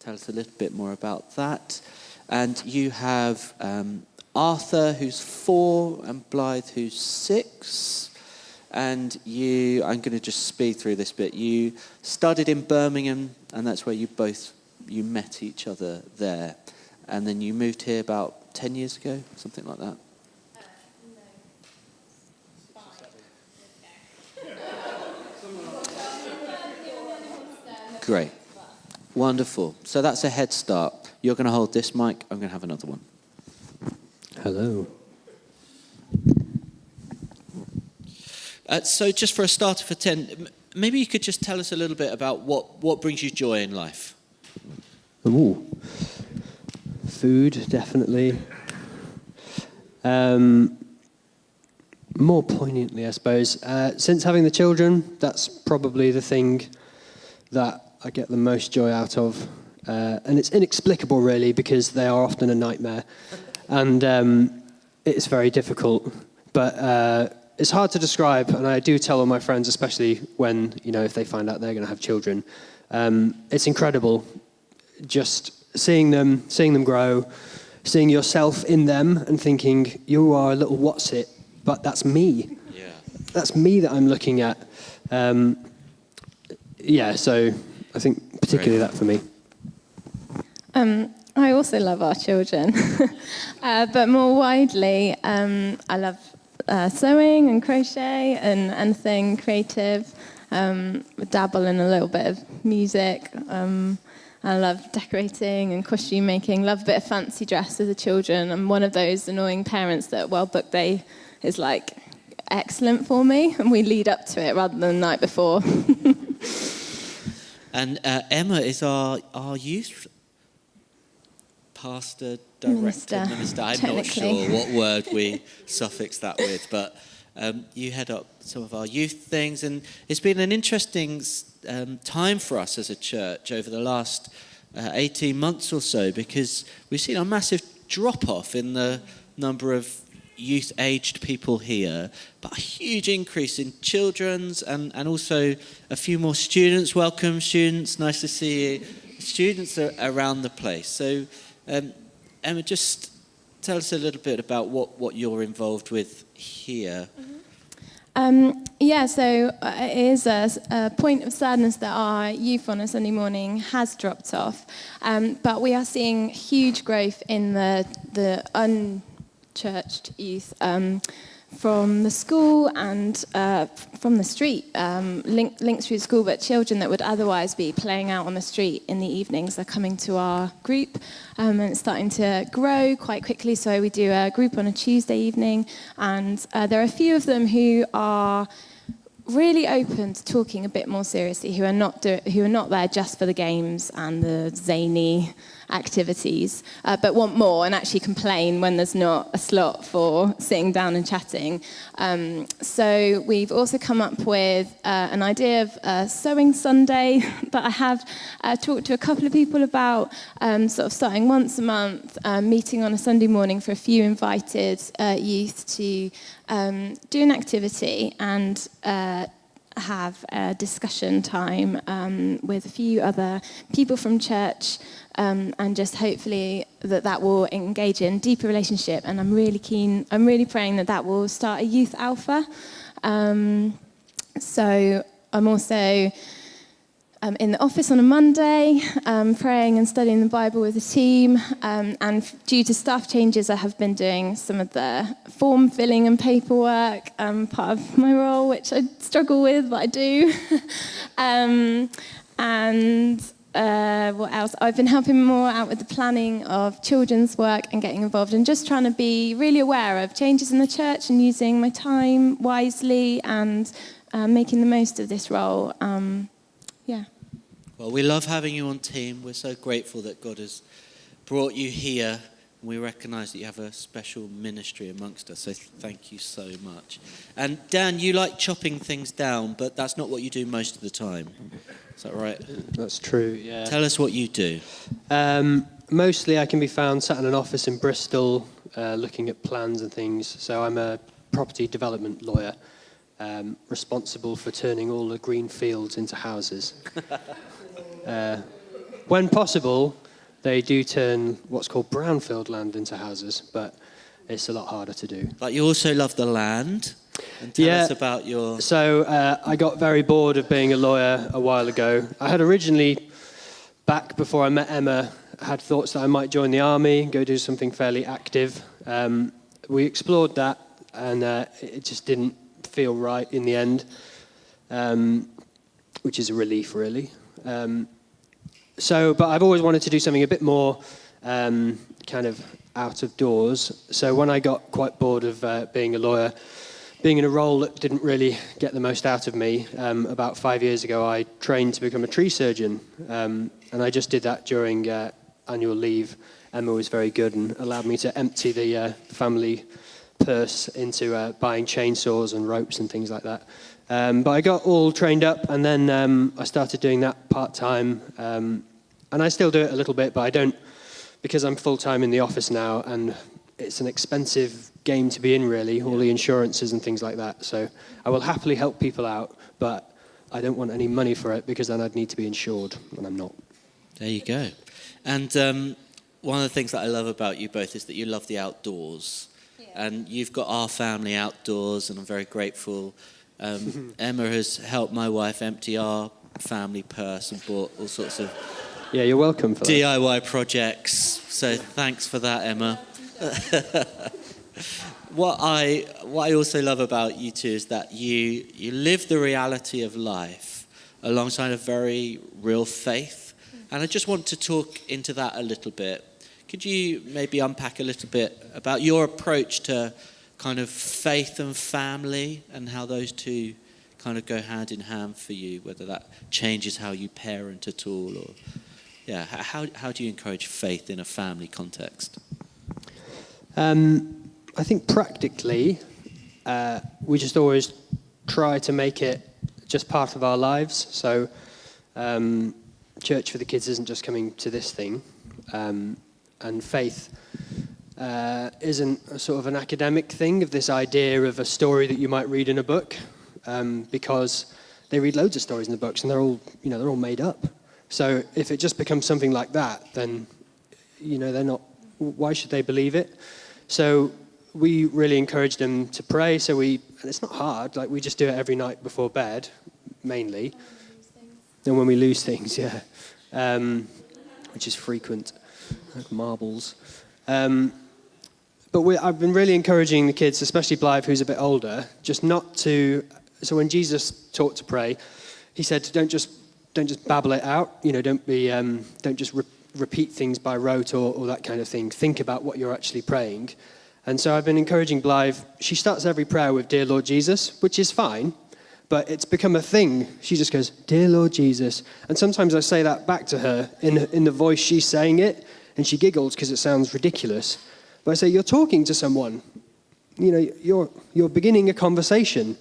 tell us a little bit more about that. And you have Arthur, who's 4, and Blythe, who's 6. And I'm going to just speed through this bit. You studied in Birmingham, and that's where you met each other there. And then you moved here about 10 years ago, something like that. Great. Wonderful. So that's a head start. You're going to hold this mic. I'm going to have another one. Hello. So just for a starter for 10, maybe you could just tell us a little bit about what brings you joy in life. Ooh. Food, definitely. More poignantly, I suppose. Since having the children, that's probably the thing that I get the most joy out of. And it's inexplicable, really, because they are often a nightmare. And it's very difficult. But it's hard to describe, and I do tell all my friends, especially when, if they find out they're going to have children. It's incredible, just seeing them grow, seeing yourself in them and thinking, you are a little what's-it, but that's me. Yeah. That's me that I'm looking at. So I think particularly that for me. I also love our children, but more widely, I love sewing and crochet and anything creative. Dabble in a little bit of music. I love decorating and costume making. Love a bit of fancy dress as a children. I'm one of those annoying parents that Book Day is like excellent for me, and we lead up to it rather than the night before. And Emma is our youth pastor, director, minister. I'm not sure what word we suffix that with, but you head up some of our youth things, and it's been an interesting time for us as a church over the last 18 months or so, because we've seen a massive drop-off in the number of youth-aged people here, but a huge increase in children's and also a few more students. Welcome, students. Nice to see you. Students are around the place. So, Emma, just tell us a little bit about what you're involved with here. So it is a point of sadness that our youth on a Sunday morning has dropped off. But we are seeing huge growth in the unchurched youth from the school and from the street, linked through school, but children that would otherwise be playing out on the street in the evenings are coming to our group, and it's starting to grow quite quickly. So we do a group on a Tuesday evening, and there are a few of them who are really open to talking a bit more seriously, who are not there just for the games and the zany activities, but want more and actually complain when there's not a slot for sitting down and chatting. So we've also come up with an idea of a sewing Sunday that I have talked to a couple of people about, sort of starting once a month, meeting on a Sunday morning for a few invited youth to do an activity and have a discussion time with a few other people from church, and just hopefully that will engage in deeper relationship. And I'm really praying that will start a youth alpha. So I'm also in the office on a Monday, praying and studying the Bible with the team. And due to staff changes, I have been doing some of the form filling and paperwork, part of my role, which I struggle with, but I do. What else? I've been helping more out with the planning of children's work and getting involved and just trying to be really aware of changes in the church and using my time wisely and making the most of this role. Well, we love having you on team. We're so grateful that God has brought you here. We recognise that you have a special ministry amongst us, so thank you so much. And Dan, you like chopping things down, but that's not what you do most of the time. Is that right? That's true, yeah. Tell us what you do. Mostly I can be found sat in an office in Bristol looking at plans and things. So I'm a property development lawyer, responsible for turning all the green fields into houses. when possible, they do turn what's called brownfield land into houses, but it's a lot harder to do. But you also love the land. And tell us about your... So I got very bored of being a lawyer a while ago. I had originally, back before I met Emma, had thoughts that I might join the army, go do something fairly active. We explored that, and it just didn't feel right in the end, which is a relief, really. But I've always wanted to do something a bit more kind of out of doors. So when I got quite bored of being a lawyer, being in a role that didn't really get the most out of me, about 5 years ago, I trained to become a tree surgeon. And I just did that during annual leave. Emma was very good and allowed me to empty the family purse into buying chainsaws and ropes and things like that. But I got all trained up, and then I started doing that part-time. And I still do it a little bit, but I don't, because I'm full-time in the office now, and it's an expensive game to be in, really, all the insurances and things like that. So I will happily help people out, but I don't want any money for it, because then I'd need to be insured, and I'm not. There you go. And one of the things that I love about you both is that you love the outdoors. Yeah. And you've got our family outdoors, and I'm very grateful. Emma has helped my wife empty our family purse and bought all sorts of you're welcome for DIY projects. So thanks for that, Emma. What I also love about you two is that you live the reality of life alongside a very real faith. And I just want to talk into that a little bit. Could you maybe unpack a little bit about your approach to kind of faith and family, and how those two kind of go hand in hand for you, whether that changes how you parent at all, or how do you encourage faith in a family context? I think practically, we just always try to make it just part of our lives. So church for the kids isn't just coming to this thing, and faith isn't a sort of an academic thing of this idea of a story that you might read in a book, because they read loads of stories in the books and they're all made up. So if it just becomes something like that, then they're not. Why should they believe it? So we really encourage them to pray. And it's not hard. Like, we just do it every night before bed, mainly. And when we lose things, which is frequent, like marbles. But I've been really encouraging the kids, especially Blythe, who's a bit older, just not to. So when Jesus taught to pray, he said, don't just babble it out. Don't just repeat things by rote or that kind of thing. Think about what you're actually praying. And so I've been encouraging Blythe. She starts every prayer with "Dear Lord Jesus," which is fine, but it's become a thing. She just goes, "Dear Lord Jesus," and sometimes I say that back to her in the voice she's saying it, and she giggles because it sounds ridiculous. But I say, you're talking to someone. You're beginning a conversation,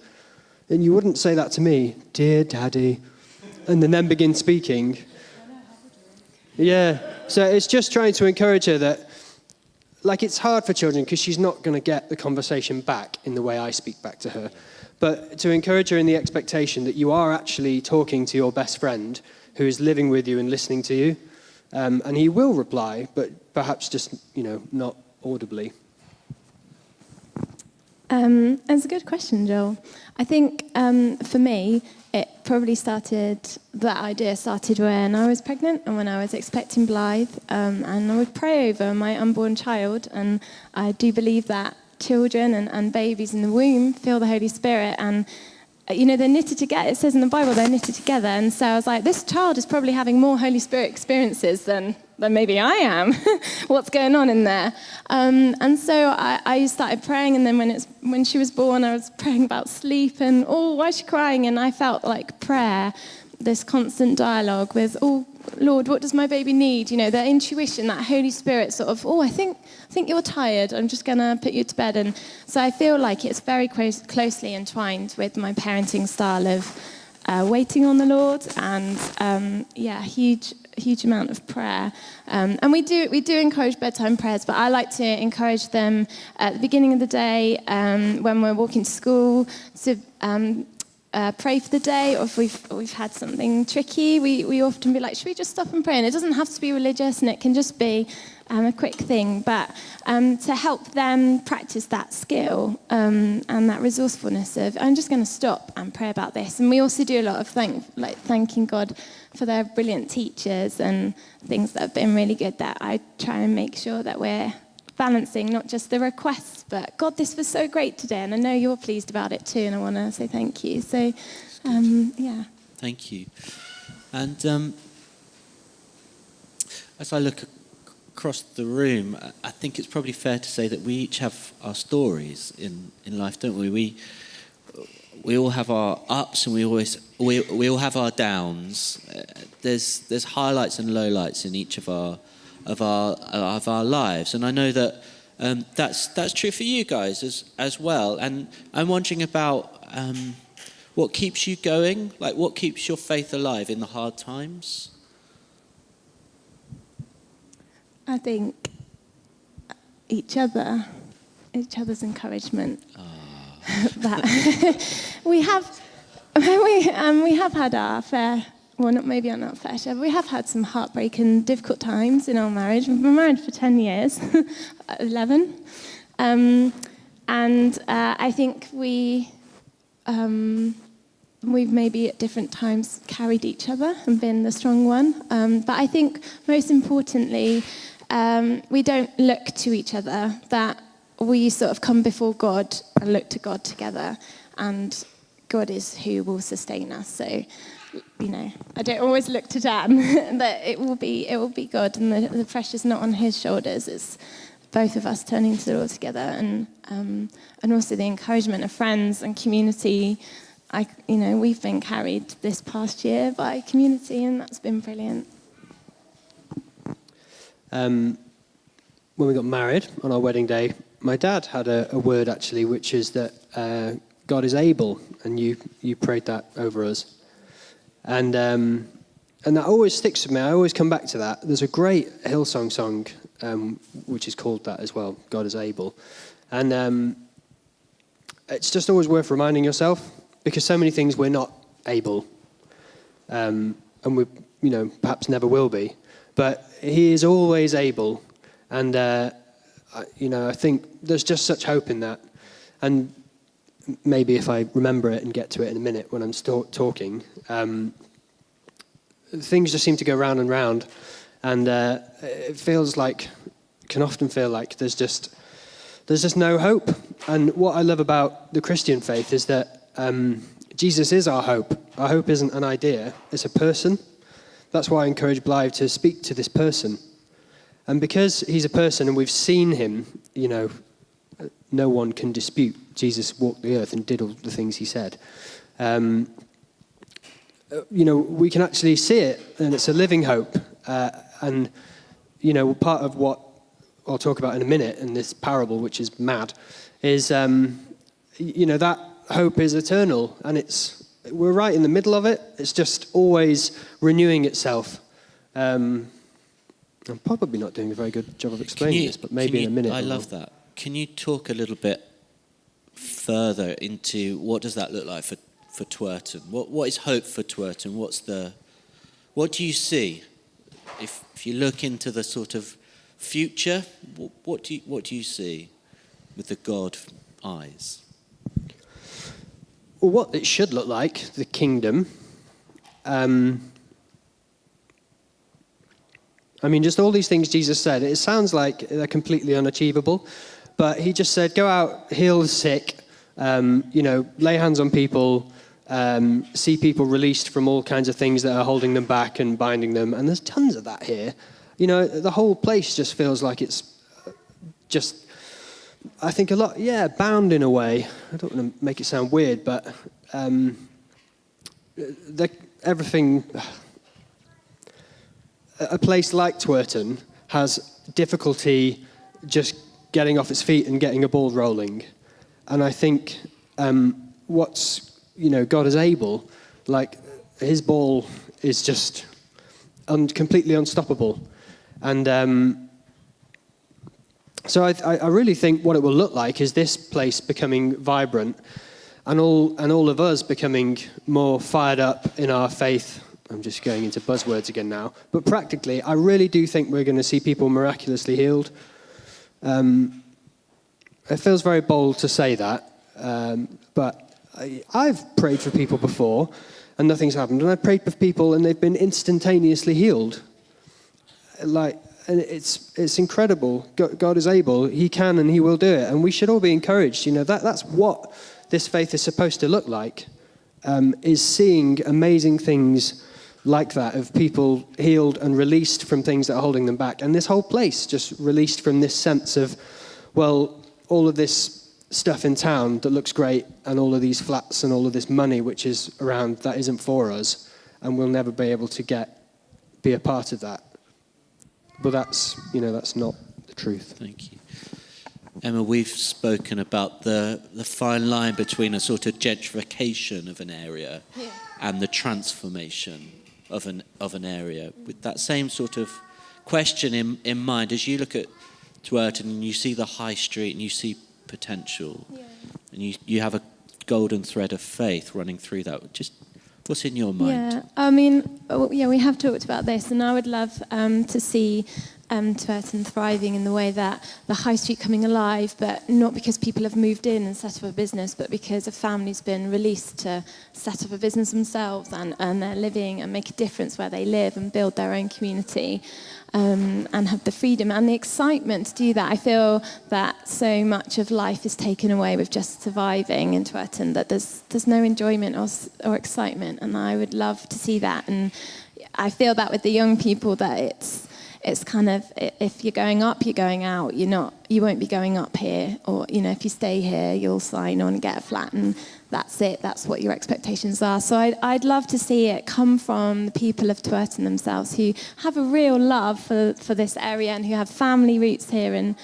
and you wouldn't say that to me, "Dear Daddy," and then begin speaking. Yeah, so it's just trying to encourage her that, it's hard for children because she's not going to get the conversation back in the way I speak back to her. But to encourage her in the expectation that you are actually talking to your best friend who is living with you and listening to you. And he will reply, but perhaps just, not audibly. That's a good question, Joel. I think for me, that idea started when I was pregnant and when I was expecting Blythe, and I would pray over my unborn child, and I do believe that children and babies in the womb feel the Holy Spirit, and they're knitted together. It says in the Bible they're knitted together, and so I was like, this child is probably having more Holy Spirit experiences than maybe I am. What's going on in there? And so I started praying, and then when she was born, I was praying about sleep and, why is she crying? And I felt like prayer, this constant dialogue with, Lord, what does my baby need? The intuition, that Holy Spirit sort of, I think you're tired. I'm just going to put you to bed. And so I feel like it's very closely entwined with my parenting style of waiting on the Lord and, huge amount of prayer. And we do encourage bedtime prayers, but I like to encourage them at the beginning of the day when we're walking to school to pray for the day, or if we've had something tricky, we often be like, should we just stop and pray? And it doesn't have to be religious, and it can just be a quick thing, but to help them practice that skill and that resourcefulness of, I'm just going to stop and pray about this. And we also do a lot of thanking God for their brilliant teachers and things that have been really good, that I try and make sure that we're balancing not just the requests, but God, this was so great today, and I know you're pleased about it too, and I want to say thank you. So, yeah. Thank you. And as I look across the room, I think it's probably fair to say that we each have our stories in life, don't we? We all have our ups, and we all have our downs. There's highlights and lowlights in each of our lives, and I know that that's true for you guys as well. And I'm wondering about what keeps you going, like what keeps your faith alive in the hard times. I think each other's encouragement. That we have had our fair. Well, maybe not fair share, but we have had some heartbreak and difficult times in our marriage. We've been married for 10 years, 11. And I think we've maybe at different times carried each other and been the strong one. But I think most importantly, we don't look to each other, that we sort of come before God and look to God together, and God is who will sustain us. So, I don't always look to Dan, that it will be God, and the pressure's not on his shoulders. It's both of us turning to the Lord together, and also the encouragement of friends and community. We've been carried this past year by community, and that's been brilliant. When we got married on our wedding day, my dad had a word actually, which is that God is able, and you prayed that over us. And that always sticks with me. I always come back to that. There's a great Hillsong song which is called that as well, God is able. And it's just always worth reminding yourself, because so many things we're not able. And we, perhaps never will be. But he is always able. And, I think there's just such hope in that. And maybe if I remember it and get to it in a minute when I'm talking, things just seem to go round and round, and it can often feel like there's just no hope. And what I love about the Christian faith is that Jesus is our hope. Our hope isn't an idea, it's a person. That's why I encourage Blythe to speak to this person. And because he's a person and we've seen him, no one can dispute Jesus walked the earth and did all the things he said. We can actually see it, and it's a living hope. And part of what I'll talk about in a minute in this parable, which is mad, is, that hope is eternal, and we're right in the middle of it. It's just always renewing itself. I'm probably not doing a very good job of explaining this, but maybe in a minute. I love that. Can you talk a little bit further into what does that look like for Twerton? What is hope for Twerton? What do you see? If you look into the sort of future, what do you see with the God eyes? Well, what it should look like, the kingdom. Just all these things Jesus said, it sounds like they're completely unachievable, but he just said, go out, heal the sick, lay hands on people, see people released from all kinds of things that are holding them back and binding them, and there's tons of that here. The whole place just feels like it's just, I think a lot, bound in a way. I don't want to make it sound weird, but everything... A place like Twerton has difficulty just getting off its feet and getting a ball rolling. And I think God is able, like his ball is just completely unstoppable. And so I really think what it will look like is this place becoming vibrant. and all of us becoming more fired up in our faith. I'm just going into buzzwords again now. But practically, I really do think we're going to see people miraculously healed. It feels very bold to say that, but I've prayed for people before and nothing's happened. And I've prayed for people and they've been instantaneously healed. And it's incredible. God is able. He can and he will do it. And we should all be encouraged. That's what this faith is supposed to look like, is seeing amazing things like that, of people healed and released from things that are holding them back. And this whole place just released from this sense of, well, all of this stuff in town that looks great and all of these flats and all of this money which is around, that isn't for us, and we'll never be able to be a part of that. But that's not the truth. Thank you. Emma, we've spoken about the fine line between a sort of gentrification of an area and the transformation of an area. With that same sort of question in mind, as you look at Twerton and you see the high street and you see potential, and you have a golden thread of faith running through that, just what's in your mind? Yeah, I mean, we have talked about this, and I would love to see Twerton thriving in the way that the high street coming alive, but not because people have moved in and set up a business, but because a family's been released to set up a business themselves and they're living and make a difference where they live and build their own community, and have the freedom and the excitement to do that. I feel that so much of life is taken away with just surviving in Twerton, that there's no enjoyment or excitement, and I would love to see that. And I feel that with the young people, that it's kind of, if you're going up, you're going out. You won't be going up here, or if you stay here, you'll sign on and get a flat, and that's it. That's what your expectations are. So I'd love to see it come from the people of Twerton themselves, who have a real love for this area and who have family roots here. And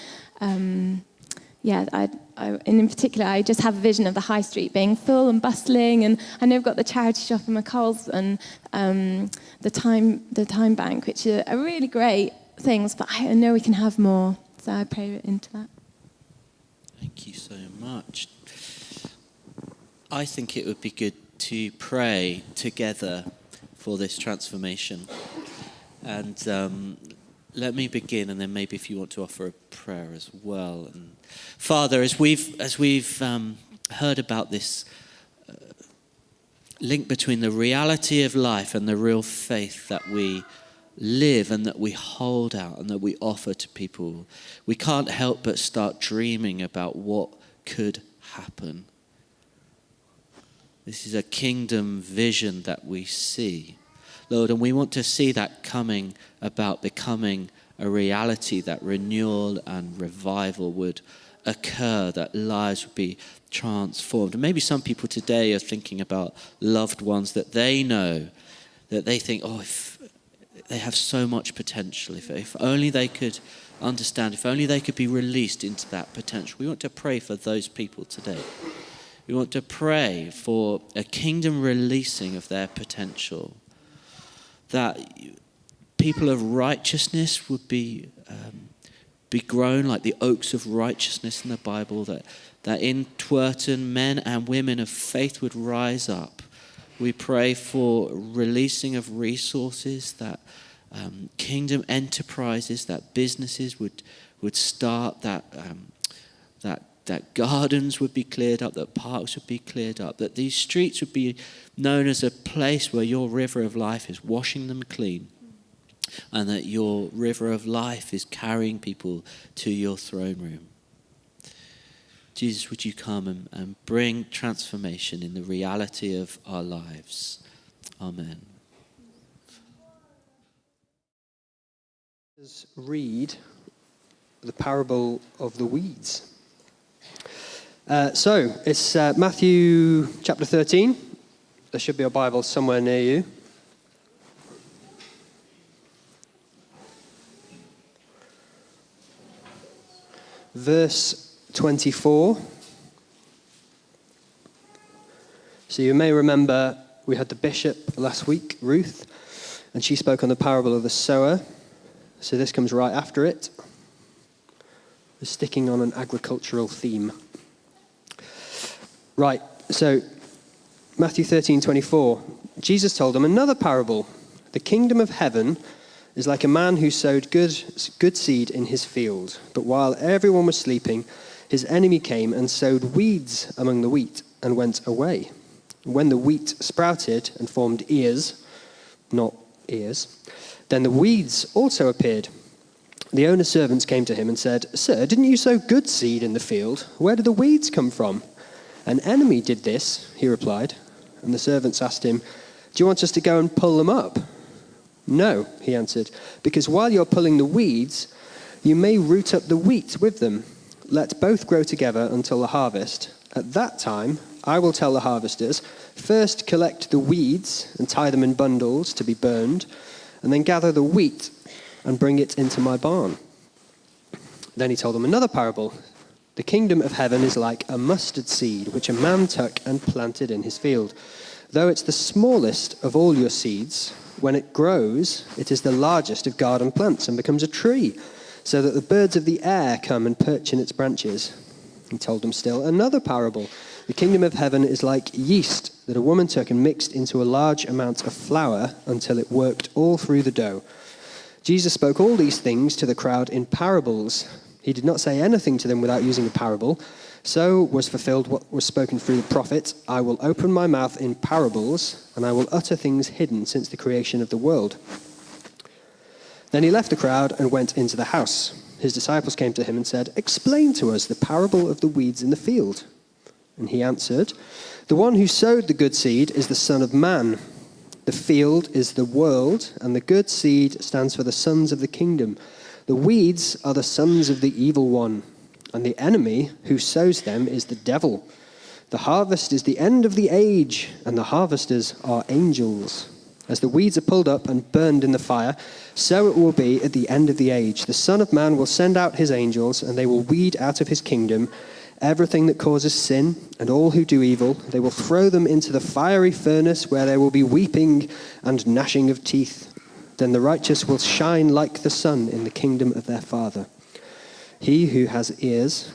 and in particular, I just have a vision of the high street being full and bustling. And I know we've got the charity shop and McCall's and the time bank, which are really great things, but I know we can have more. So I pray into that. Thank you so much. I think it would be good to pray together for this transformation. And let me begin, and then maybe if you want to offer a prayer as well. And Father, as we've heard about this link between the reality of life and the real faith that we live and that we hold out and that we offer to people, we can't help but start dreaming about what could happen. This is a kingdom vision that we see, Lord, and we want to see that coming about, becoming a reality, that renewal and revival would occur, that lives would be transformed. And maybe some people today are thinking about loved ones that they know, that they think, if they have so much potential, if only they could understand, if only they could be released into that potential. We want to pray for those people today. We want to pray for a kingdom releasing of their potential, that people of righteousness would be grown like the oaks of righteousness in the Bible, that in Twerton men and women of faith would rise up. We pray for releasing of resources, that kingdom enterprises, that businesses would start, that gardens would be cleared up, that parks would be cleared up, that these streets would be known as a place where your river of life is washing them clean, and that your river of life is carrying people to your throne room. Jesus, would you come and bring transformation in the reality of our lives? Amen. Let's read the parable of the weeds. So it's Matthew chapter 13. There should be a Bible somewhere near you. Verse 24. So you may remember we had the bishop last week, Ruth, and she spoke on the parable of the sower. So this comes right after it. We're sticking on an agricultural theme. Right, So, Matthew 13:24, Jesus told them another parable. The kingdom of heaven is like a man who sowed good seed in his field. But while everyone was sleeping, his enemy came and sowed weeds among the wheat and went away. When the wheat sprouted and formed ears, not ears, then the weeds also appeared. The owner's servants came to him and said, "Sir, didn't you sow good seed in the field? Where did the weeds come from?" "An enemy did this," he replied. And the servants asked him, "Do you want us to go and pull them up?" "No," he answered, "because while you're pulling the weeds, you may root up the wheat with them. Let both grow together until the harvest. At that time, I will tell the harvesters, first collect the weeds and tie them in bundles to be burned, and then gather the wheat and bring it into my barn." Then he told them another parable. The kingdom of heaven is like a mustard seed, which a man took and planted in his field. Though it's the smallest of all your seeds, when it grows, it is the largest of garden plants and becomes a tree, so that the birds of the air come and perch in its branches. He told them still another parable. The kingdom of heaven is like yeast that a woman took and mixed into a large amount of flour until it worked all through the dough. Jesus spoke all these things to the crowd in parables. He did not say anything to them without using a parable. So was fulfilled what was spoken through the prophet, "I will open my mouth in parables, and I will utter things hidden since the creation of the world." Then he left the crowd and went into the house. His disciples came to him and said, "Explain to us the parable of the weeds in the field." And he answered, "The one who sowed the good seed is the Son of Man. The field is the world, and the good seed stands for the sons of the kingdom. The weeds are the sons of the evil one, and the enemy who sows them is the devil. The harvest is the end of the age, and the harvesters are angels. As the weeds are pulled up and burned in the fire, so it will be at the end of the age. The Son of Man will send out his angels, and they will weed out of his kingdom everything that causes sin and all who do evil. They will throw them into the fiery furnace where there will be weeping and gnashing of teeth. Then the righteous will shine like the sun in the kingdom of their Father. He who has ears,"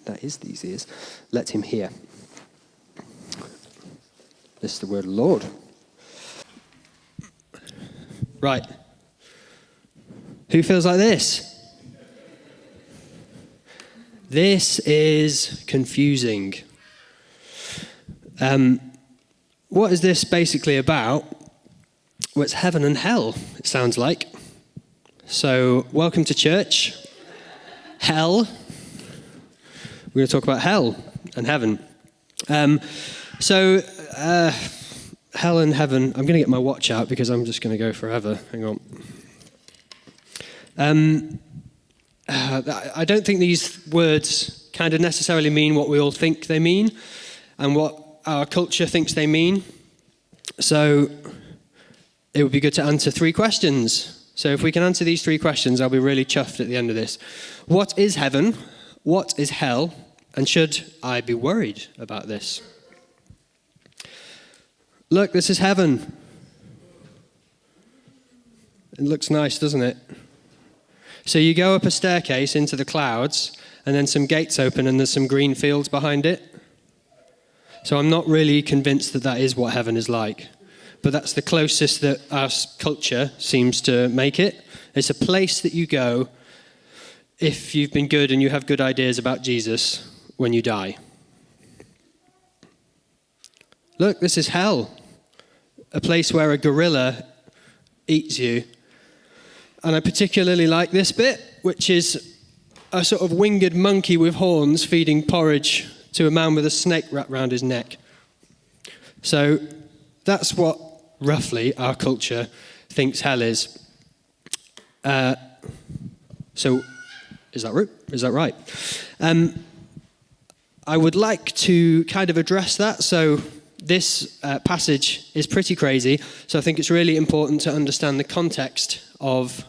that is these ears, "let him hear." This is the word of the Lord. Right. Who feels like this? This is confusing. What is this basically about? Well, it's heaven and hell, it sounds like. So, welcome to church. Hell. We're going to talk about hell and heaven. Hell and heaven. I'm going to get my watch out because I'm just going to go forever. Hang on. I don't think these words kind of necessarily mean what we all think they mean and what our culture thinks they mean. So it would be good to answer 3 questions. So if we can answer these 3 questions, I'll be really chuffed at the end of this. What is heaven? What is hell? And should I be worried about this? Look, this is heaven. It looks nice, doesn't it? So you go up a staircase into the clouds, and then some gates open, and there's some green fields behind it. So I'm not really convinced that that is what heaven is like. But that's the closest that our culture seems to make it. It's a place that you go if you've been good and you have good ideas about Jesus when you die. Look, this is hell. A place where a gorilla eats you. And I particularly like this bit, which is a sort of winged monkey with horns feeding porridge to a man with a snake wrapped around his neck. So that's what, roughly, our culture thinks hell is. So, is that right? I would like to kind of address that. So this passage is pretty crazy. So I think it's really important to understand the context of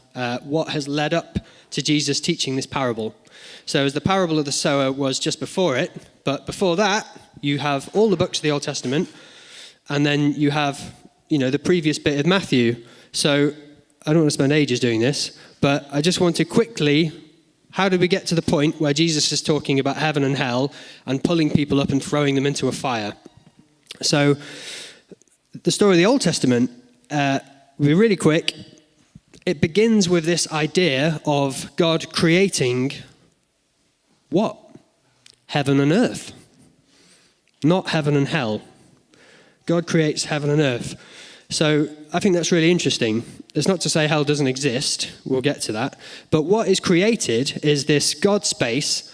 what has led up to Jesus teaching this parable. So as the parable of the sower was just before it, but before that, you have all the books of the Old Testament, and then you have, the previous bit of Matthew. So I don't want to spend ages doing this, but I just want to quickly, how did we get to the point where Jesus is talking about heaven and hell and pulling people up and throwing them into a fire? So the story of the Old Testament, will be really quick. It begins with this idea of God creating what? Heaven and earth. Not heaven and hell. God creates heaven and earth. So I think that's really interesting. It's not to say hell doesn't exist. We'll get to that. But what is created is this God space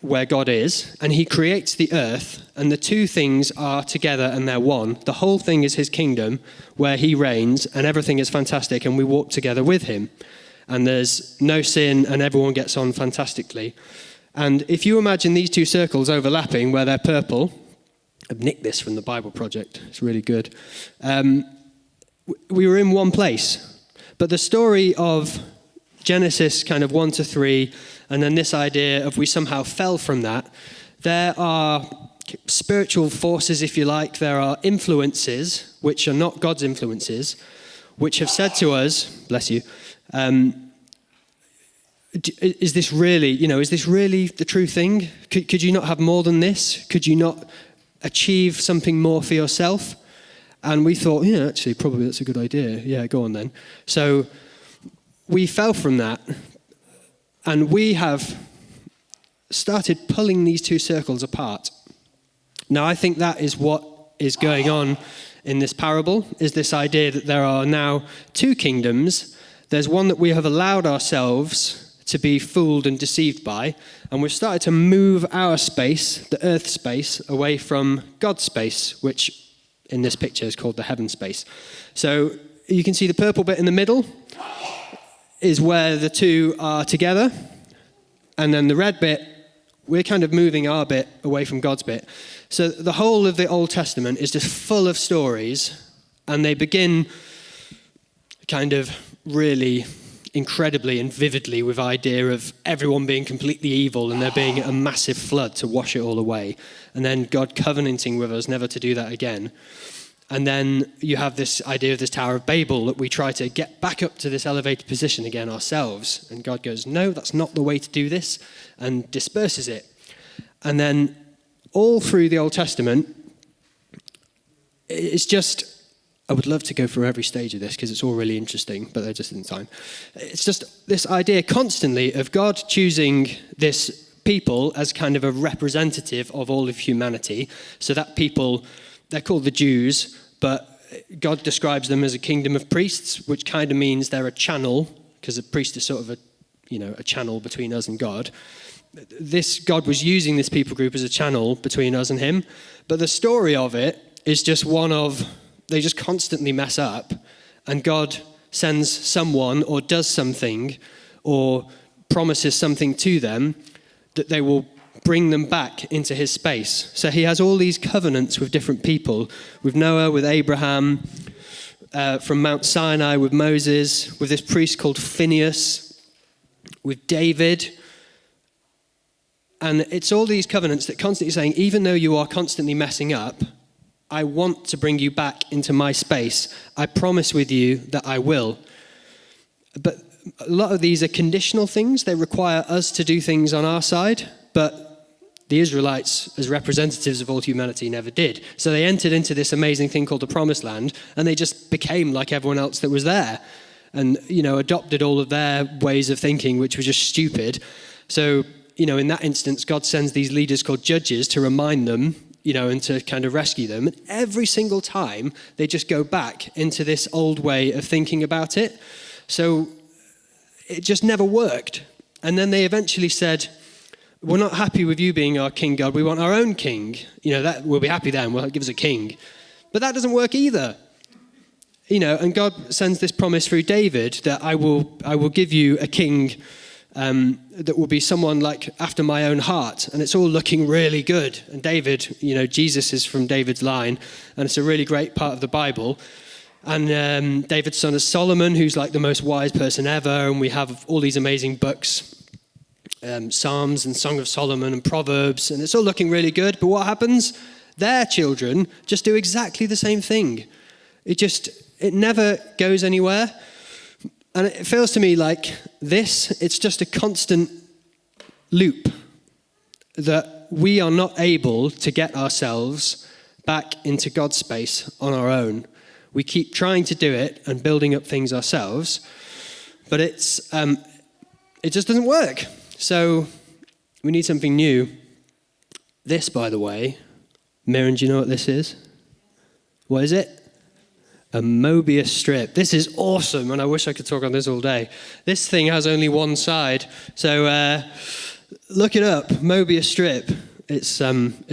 where God is, and he creates the earth, and the two things are together and they're one. The whole thing is his kingdom where he reigns, and everything is fantastic, and we walk together with him. And there's no sin, and everyone gets on fantastically. And if you imagine these two circles overlapping where they're purple, I've nicked this from the Bible Project, it's really good. We were in one place. But the story of Genesis kind of 1 to 3, and then this idea of we somehow fell from that, there are spiritual forces, if you like, there are influences, which are not God's influences, which have said to us, bless you, is this really the true thing? Could you not have more than this? Could you not achieve something more for yourself? And we thought, yeah, actually, probably that's a good idea. Yeah, go on then. So we fell from that, and we have started pulling these two circles apart. Now, I think that is what is going on in this parable, is this idea that there are now two kingdoms. There's one that we have allowed ourselves to be fooled and deceived by, and we've started to move our space, the earth space, away from God's space, which in this picture is called the heaven space. So you can see the purple bit in the middle is where the two are together, and then the red bit, we're kind of moving our bit away from God's bit. So the whole of the Old Testament is just full of stories, and they begin kind of really incredibly and vividly with idea of everyone being completely evil and there being a massive flood to wash it all away, and then God covenanting with us never to do that again. And then you have this idea of this Tower of Babel, that we try to get back up to this elevated position again ourselves, and God goes, no, that's not the way to do this, and disperses it. And then all through the Old Testament, it's just, I would love to go through every stage of this because it's all really interesting, but there just isn't time. It's just this idea constantly of God choosing this people as kind of a representative of all of humanity. So that people, they're called the Jews, but God describes them as a kingdom of priests, which kind of means they're a channel, because a priest is sort of a channel between us and God. This God was using this people group as a channel between us and him, but the story of it is just one of, they just constantly mess up, and God sends someone or does something or promises something to them that they will bring them back into his space. So he has all these covenants with different people, with Noah, with Abraham, from Mount Sinai, with Moses, with this priest called Phineas, with David. And it's all these covenants that constantly saying, even though you are constantly messing up, I want to bring you back into my space. I promise with you that I will. But a lot of these are conditional things. They require us to do things on our side, but the Israelites, as representatives of all humanity, never did. So they entered into this amazing thing called the Promised Land, and they just became like everyone else that was there, and adopted all of their ways of thinking, which were just stupid. So in that instance, God sends these leaders called judges to remind them, and to kind of rescue them. And every single time, they just go back into this old way of thinking about it. So it just never worked. And then they eventually said, we're not happy with you being our king, God. We want our own king. That we'll be happy then. Well, give us a king. But that doesn't work either. And God sends this promise through David that I will give you a king that will be someone like after my own heart. And it's all looking really good. And David, Jesus is from David's line, and it's a really great part of the Bible. And David's son is Solomon, who's like the most wise person ever. And we have all these amazing books, Psalms and Song of Solomon and Proverbs. And it's all looking really good. But what happens? Their children just do exactly the same thing. It never goes anywhere. And it feels to me like it's just a constant loop, that we are not able to get ourselves back into God's space on our own. We keep trying to do it and building up things ourselves, but it just doesn't work. So we need something new. This, by the way, Mirren, do you know what this is? What is it? A Mobius strip. This is awesome, and I wish I could talk on this all day. This thing has only one side, so look it up, Mobius strip. It's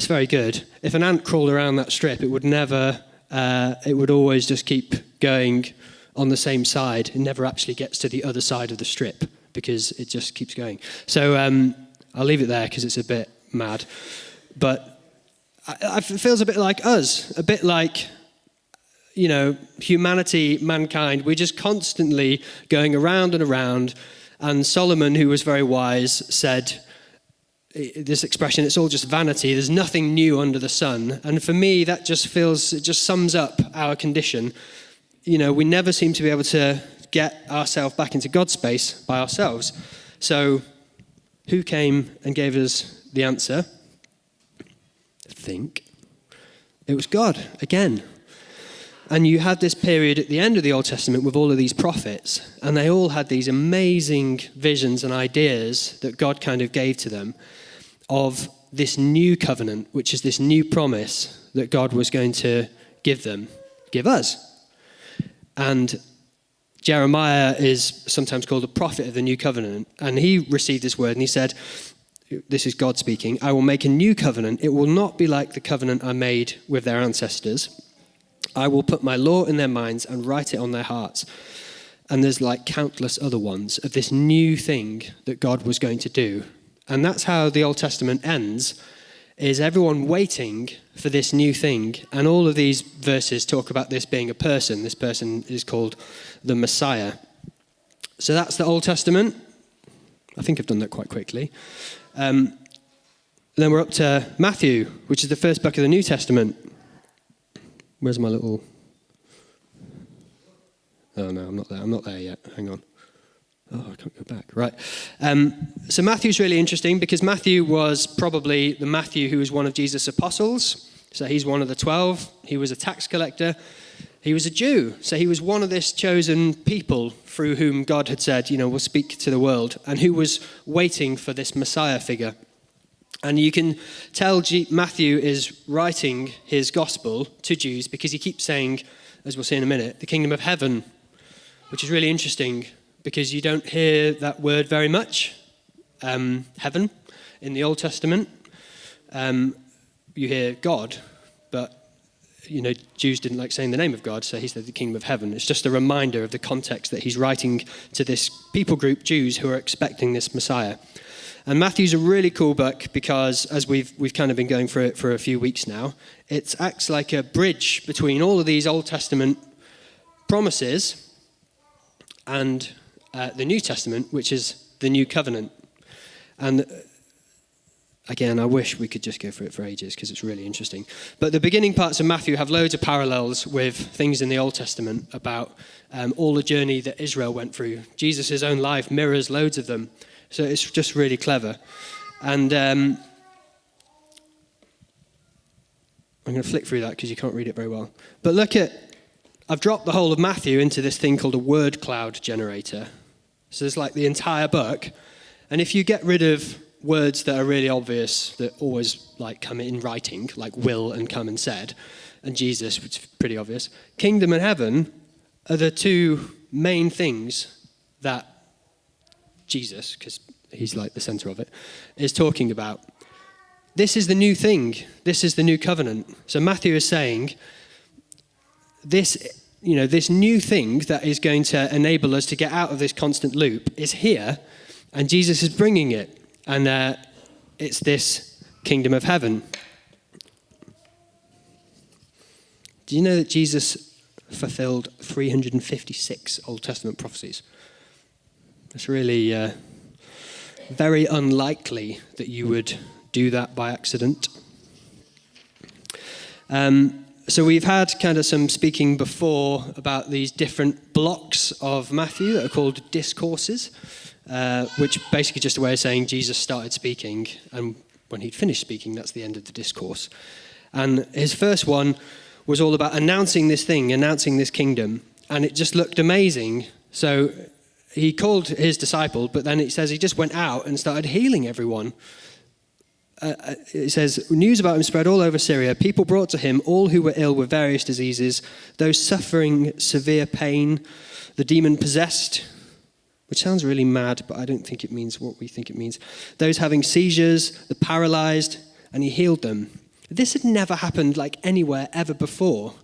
very good. If an ant crawled around that strip, it would always just keep going on the same side. It never actually gets to the other side of the strip because it just keeps going. So I'll leave it there because it's a bit mad. But it feels a bit like us, a bit like, humanity, mankind. We're just constantly going around and around. And Solomon, who was very wise, said this expression, it's all just vanity. There's nothing new under the sun. And for me, that just sums up our condition. We never seem to be able to get ourselves back into God's space by ourselves. So who came and gave us the answer? I think it was God again. And you had this period at the end of the Old Testament with all of these prophets, and they all had these amazing visions and ideas that God kind of gave to them of this new covenant, which is this new promise that God was going to give us. And Jeremiah is sometimes called the prophet of the new covenant, and he received this word and he said, this is God speaking, I will make a new covenant. It will not be like the covenant I made with their ancestors. I will put my law in their minds and write it on their hearts. And there's like countless other ones of this new thing that God was going to do. And that's how the Old Testament ends, is everyone waiting for this new thing. And all of these verses talk about this being a person. This person is called the Messiah. So that's the Old Testament. I think I've done that quite quickly. Then we're up to Matthew, which is the first book of the New Testament. Where's my little... Oh, no, I'm not there yet. Hang on. Oh, I can't go back. Right. So Matthew's really interesting because Matthew was probably the Matthew who was one of Jesus' apostles. So he's one of the 12. He was a tax collector. He was a Jew. So he was one of this chosen people through whom God had said, we'll speak to the world, and who was waiting for this Messiah figure. And you can tell Matthew is writing his gospel to Jews because he keeps saying, as we'll see in a minute, the kingdom of heaven, which is really interesting because you don't hear that word very much, heaven, in the Old Testament. You hear God, but, Jews didn't like saying the name of God, so he said the kingdom of heaven. It's just a reminder of the context that he's writing to this people group, Jews, who are expecting this Messiah. And Matthew's a really cool book because, as we've kind of been going through it for a few weeks now, it acts like a bridge between all of these Old Testament promises and the New Testament, which is the New Covenant. And again, I wish we could just go through it for ages because it's really interesting. But the beginning parts of Matthew have loads of parallels with things in the Old Testament about all the journey that Israel went through. Jesus' own life mirrors loads of them. So it's just really clever. And I'm going to flick through that because you can't read it very well. But I've dropped the whole of Matthew into this thing called a word cloud generator. So there's like the entire book. And if you get rid of words that are really obvious, that always like come in writing, like will and come and said, and Jesus, which is pretty obvious, kingdom and heaven are the two main things that Jesus, because he's like the center of it, is talking about. This is the new thing. This is the new covenant. So Matthew is saying this new thing that is going to enable us to get out of this constant loop is here, and Jesus is bringing it. And it's this kingdom of heaven. Do you know that Jesus fulfilled 356 Old Testament prophecies? It's really very unlikely that you would do that by accident. So we've had kind of some speaking before about these different blocks of Matthew that are called discourses, which basically just a way of saying Jesus started speaking, and when he'd finished speaking, that's the end of the discourse. And his first one was all about announcing this thing, announcing this kingdom. And it just looked amazing. So he called his disciple, but then it says he just went out and started healing everyone. It says, news about him spread all over Syria. People brought to him all who were ill with various diseases, those suffering severe pain, the demon-possessed, which sounds really mad, but I don't think it means what we think it means, those having seizures, the paralyzed, and he healed them. This had never happened like anywhere ever before.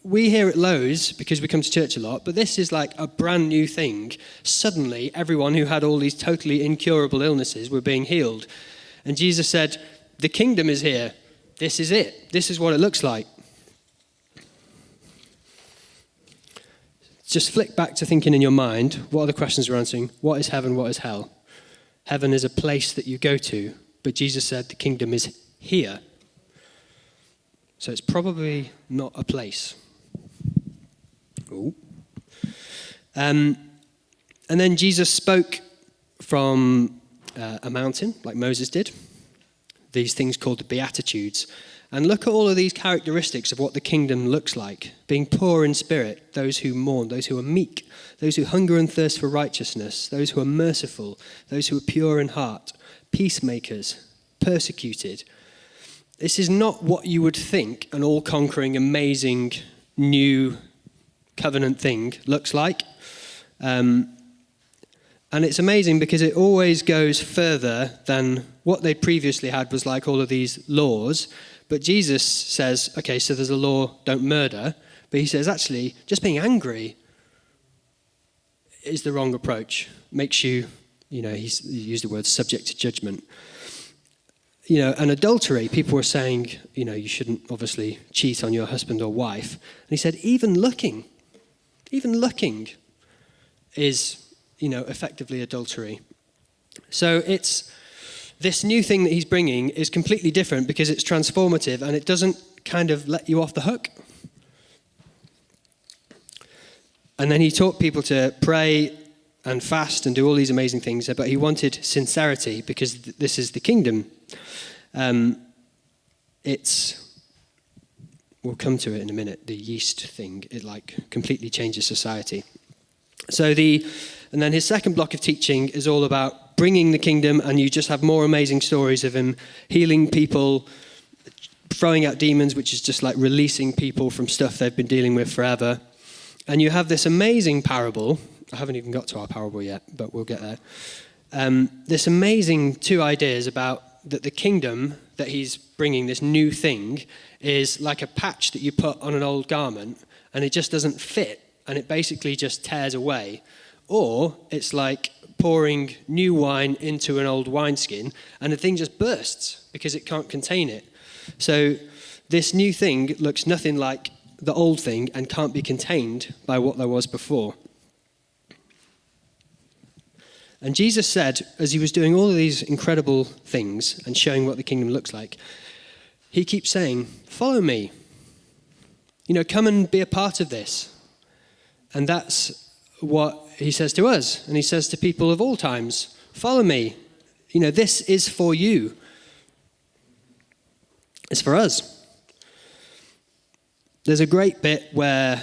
We hear it loads because we come to church a lot, but this is like a brand new thing. Suddenly, everyone who had all these totally incurable illnesses were being healed. And Jesus said, the kingdom is here. This is it. This is what it looks like. Just flick back to thinking in your mind, what are the questions we're answering? What is heaven? What is hell? Heaven is a place that you go to, but Jesus said the kingdom is here. So it's probably not a place. Ooh. And then Jesus spoke from a mountain, like Moses did. These things called the Beatitudes. And look at all of these characteristics of what the kingdom looks like. Being poor in spirit, those who mourn, those who are meek, those who hunger and thirst for righteousness, those who are merciful, those who are pure in heart, peacemakers, persecuted. This is not what you would think an all-conquering, amazing, new covenant thing looks like. And it's amazing because it always goes further than what they previously had was like all of these laws. But Jesus says, okay, so there's a law, don't murder. But he says, actually, just being angry is the wrong approach. Makes you, he used the word subject to judgment. And adultery, people were saying, you shouldn't obviously cheat on your husband or wife. And he said, even looking is, effectively adultery. So it's this new thing that he's bringing is completely different because it's transformative and it doesn't kind of let you off the hook. And then he taught people to pray and fast and do all these amazing things, but he wanted sincerity because this is the kingdom. We'll come to it in a minute, the yeast thing, it completely changes society. And then his second block of teaching is all about bringing the kingdom, and you just have more amazing stories of him healing people, throwing out demons, which is just like releasing people from stuff they've been dealing with forever. And you have this amazing parable. I haven't even got to our parable yet, but we'll get there. This amazing two ideas about that the kingdom that he's bringing, this new thing, is like a patch that you put on an old garment, and it just doesn't fit, and it basically just tears away. Or it's like pouring new wine into an old wineskin, and the thing just bursts because it can't contain it. So this new thing looks nothing like the old thing and can't be contained by what there was before. And Jesus said, as he was doing all of these incredible things and showing what the kingdom looks like, he keeps saying, follow me. Come and be a part of this. And that's what he says to us. And he says to people of all times, follow me. This is for you. It's for us. There's a great bit where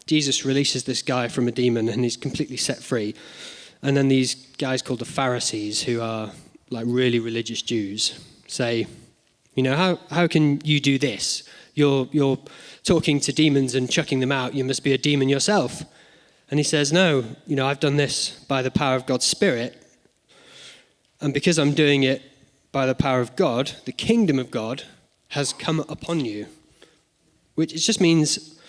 Jesus releases this guy from a demon and he's completely set free. And then these guys called the Pharisees, who are like really religious Jews, say, how can you do this? You're talking to demons and chucking them out. You must be a demon yourself. And he says, no, I've done this by the power of God's Spirit. And because I'm doing it by the power of God, the kingdom of God has come upon you. Which it just means,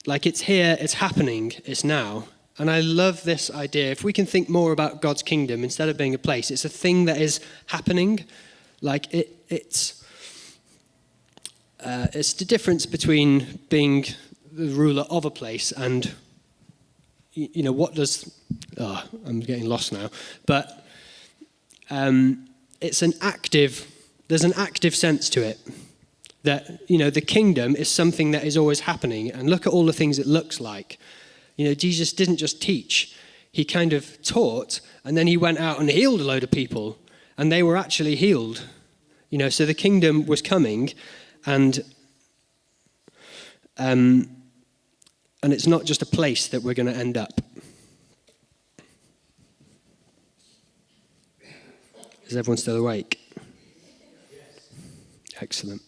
it's here, it's happening, it's now. And I love this idea. If we can think more about God's kingdom instead of being a place, it's a thing that is happening. It's the difference between being the ruler of a place and, what does... Oh, I'm getting lost now. But there's an active sense to it. That, the kingdom is something that is always happening. And look at all the things it looks like. Jesus didn't just teach. He kind of taught, and then he went out and healed a load of people. And they were actually healed. So the kingdom was coming. And it's not just a place that we're going to end up. Is everyone still awake? Excellent.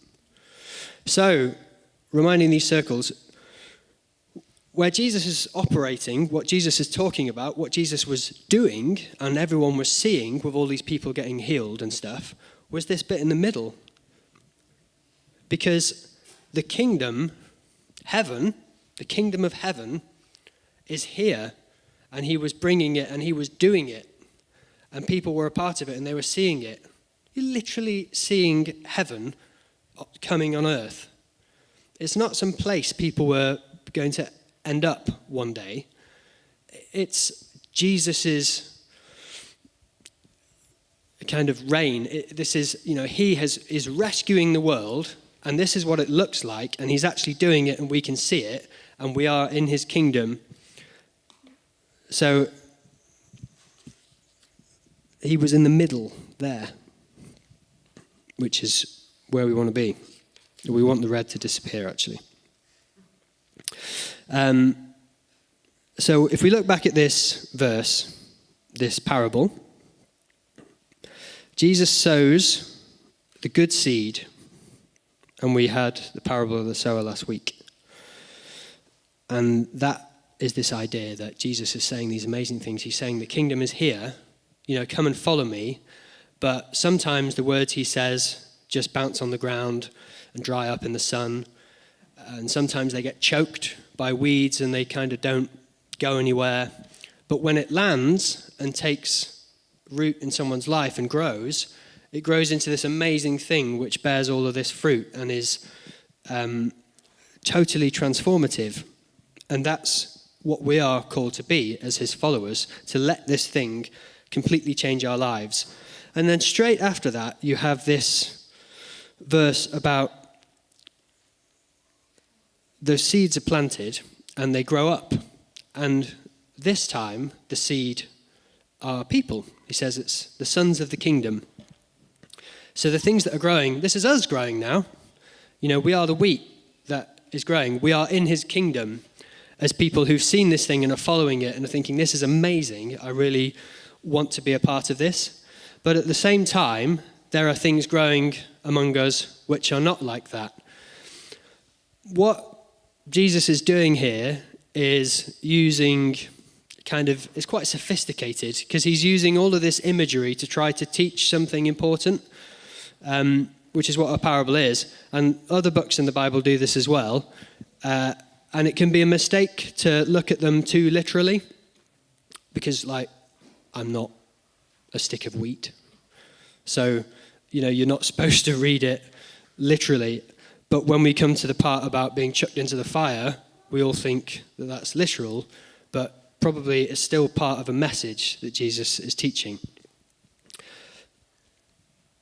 So, reminding these circles, where Jesus is operating, what Jesus is talking about, what Jesus was doing, and everyone was seeing with all these people getting healed and stuff, was this bit in the middle. Because the kingdom, heaven, the kingdom of heaven is here, and he was bringing it and he was doing it, and people were a part of it and they were seeing it. You're literally seeing heaven coming on earth. It's not some place people were going to end up one day. It's Jesus's kind of reign. This is, he is rescuing the world, and this is what it looks like, and he's actually doing it, and we can see it, and we are in his kingdom. So he was in the middle there, which is where we want to be. We want the red to disappear, actually. So if we look back at this verse, this parable, Jesus sows the good seed, and we had the parable of the sower last week. And that is this idea that Jesus is saying these amazing things. He's saying the kingdom is here, come and follow me. But sometimes the words he says just bounce on the ground and dry up in the sun. And sometimes they get choked by weeds and they kind of don't go anywhere. But when it lands and takes root in someone's life and grows, it grows into this amazing thing which bears all of this fruit and is totally transformative. And that's what we are called to be as his followers, to let this thing completely change our lives. And then straight after that, you have this verse about the seeds are planted and they grow up. And this time, the seed are people. He says it's the sons of the kingdom. So the things that are growing, this is us growing now. We are the wheat that is growing. We are in his kingdom as people who've seen this thing and are following it and are thinking, this is amazing. I really want to be a part of this. But at the same time, there are things growing among us which are not like that. What Jesus is doing here is using it's quite sophisticated, because he's using all of this imagery to try to teach something important, which is what a parable is. And other books in the Bible do this as well. And it can be a mistake to look at them too literally, because I'm not a stick of wheat. So, you're not supposed to read it literally. But when we come to the part about being chucked into the fire, we all think that that's literal, but probably it's still part of a message that Jesus is teaching.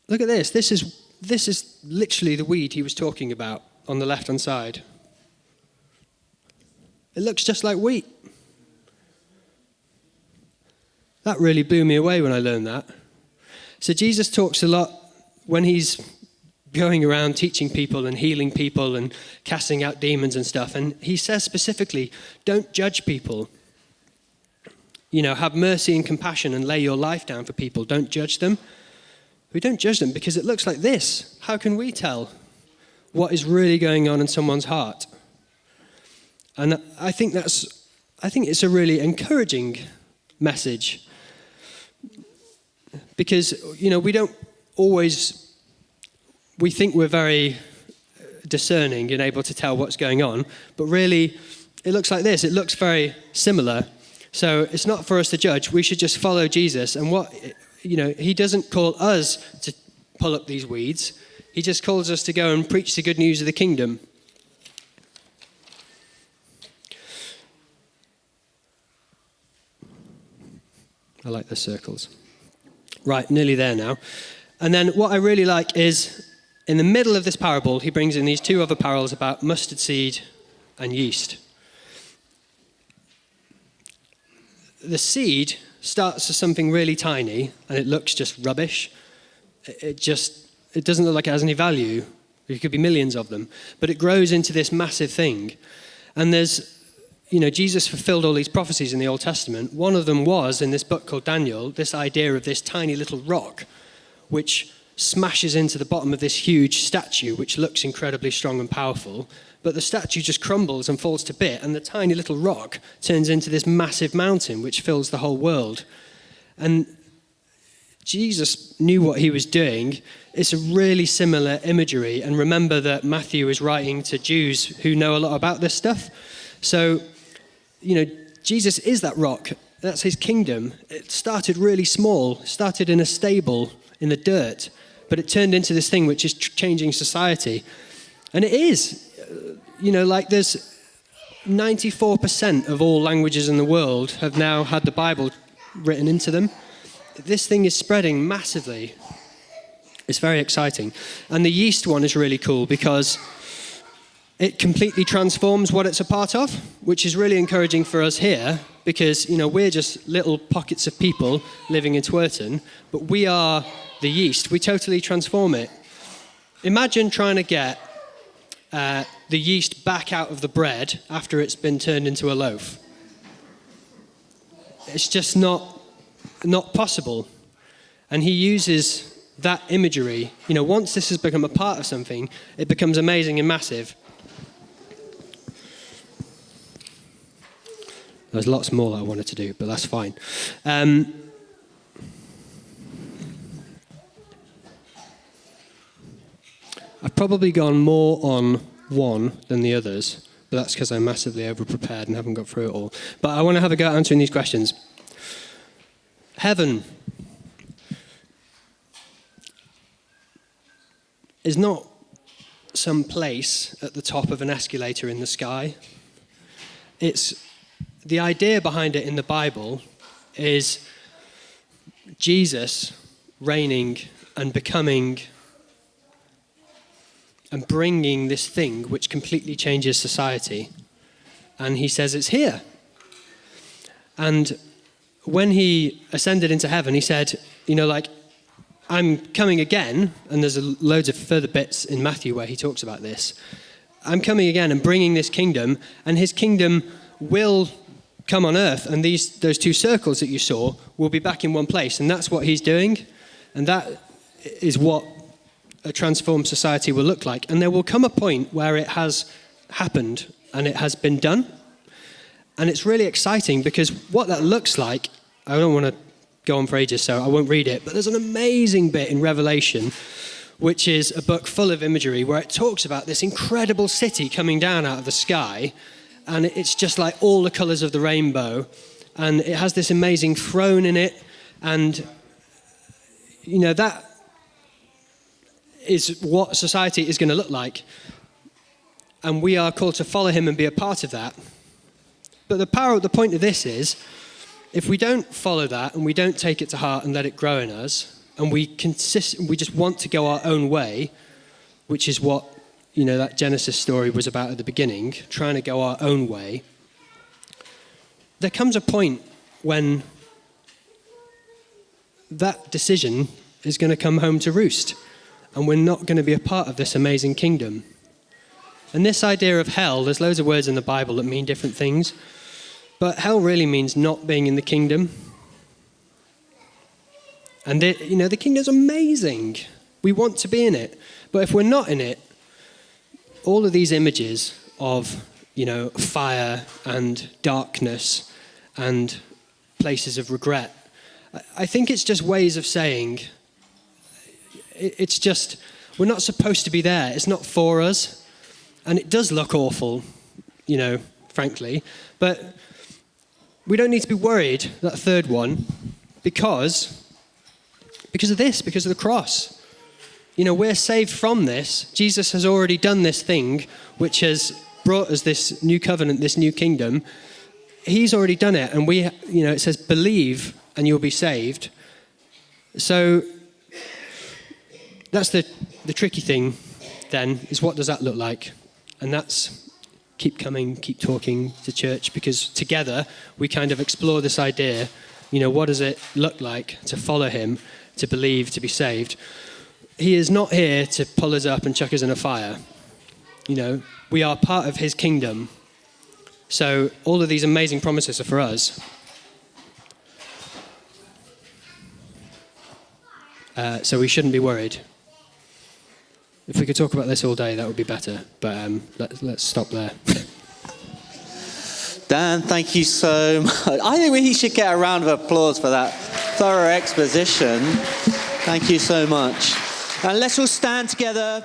Look at this. This is literally the weed he was talking about on the left-hand side. It looks just like wheat. That really blew me away when I learned that. So Jesus talks a lot when he's going around teaching people and healing people and casting out demons and stuff. And he says specifically, don't judge people. Have mercy and compassion and lay your life down for people. Don't judge them. We don't judge them because it looks like this. How can we tell what is really going on in someone's heart? And I think it's a really encouraging message, because we think we're very discerning and able to tell what's going on, but really it looks like this. It looks very similar. So it's not for us to judge. We should just follow Jesus. And he doesn't call us to pull up these weeds. He just calls us to go and preach the good news of the kingdom. I like the circles. Right, nearly there now. And then what I really like is, in the middle of this parable, he brings in these two other parables about mustard seed and yeast. The seed starts as something really tiny, and it looks just rubbish. It doesn't look like it has any value. There could be millions of them. But it grows into this massive thing. And there's, Jesus fulfilled all these prophecies in the Old Testament. One of them was, in this book called Daniel, this idea of this tiny little rock, which smashes into the bottom of this huge statue, which looks incredibly strong and powerful. But the statue just crumbles and falls to bit, and the tiny little rock turns into this massive mountain, which fills the whole world. And Jesus knew what he was doing. It's a really similar imagery. And remember that Matthew is writing to Jews who know a lot about this stuff. So, Jesus is that rock. That's his kingdom. It started really small. It started in a stable in the dirt. But it turned into this thing which is changing society. And it is. There's 94% of all languages in the world have now had the Bible written into them. This thing is spreading massively. It's very exciting. And the yeast one is really cool because it completely transforms what it's a part of, which is really encouraging for us here because, we're just little pockets of people living in Twerton, but we are the yeast. We totally transform it. Imagine trying to get the yeast back out of the bread after it's been turned into a loaf. It's just not possible. And he uses that imagery. Once this has become a part of something, it becomes amazing and massive. There's lots more that I wanted to do, but that's fine. I've probably gone more on one than the others, but that's because I'm massively over-prepared and haven't got through it all. But I want to have a go at answering these questions. Heaven is not some place at the top of an escalator in the sky. The idea behind it in the Bible is Jesus reigning and becoming and bringing this thing which completely changes society. And he says it's here. And when he ascended into heaven, he said, I'm coming again, and there's loads of further bits in Matthew where he talks about this. I'm coming again and bringing this kingdom, and his kingdom will come on earth, and those two circles that you saw will be back in one place, and that's what he's doing, and that is what a transformed society will look like. And there will come a point where it has happened and it has been done, and it's really exciting because what that looks like, I don't want to go on for ages, so I won't read it, but there's an amazing bit in Revelation, which is a book full of imagery where it talks about this incredible city coming down out of the sky, and it's just like all the colours of the rainbow, and it has this amazing throne in it, and that is what society is going to look like, and we are called to follow him and be a part of that. But the point of this is, if we don't follow that and we don't take it to heart and let it grow in us, and we just want to go our own way, which is what that Genesis story was about at the beginning, trying to go our own way, there comes a point when that decision is going to come home to roost, and we're not going to be a part of this amazing kingdom. And this idea of hell, there's loads of words in the Bible that mean different things, but hell really means not being in the kingdom. And the kingdom's amazing. We want to be in it. But if we're not in it, all of these images of, fire and darkness and places of regret, I think it's just ways of saying, it's just, we're not supposed to be there. It's not for us. And it does look awful, frankly. But we don't need to be worried, that third one, because of this, because of the cross. We're saved from this. Jesus has already done this thing, which has brought us this new covenant, this new kingdom. He's already done it. And it says, believe and you'll be saved. So that's the tricky thing then, is what does that look like? And that's keep coming, keep talking to church, because together we kind of explore this idea, what does it look like to follow him, to believe, to be saved? he is not here to pull us up and chuck us in a fire. You know, we are part of his kingdom. So all of these amazing promises are for us. So we shouldn't be worried. If we could talk about this all day, that would be better. But let's stop there. Dan, thank you so much. I think we should get a round of applause for that thorough exposition. Thank you so much. And let's all stand together.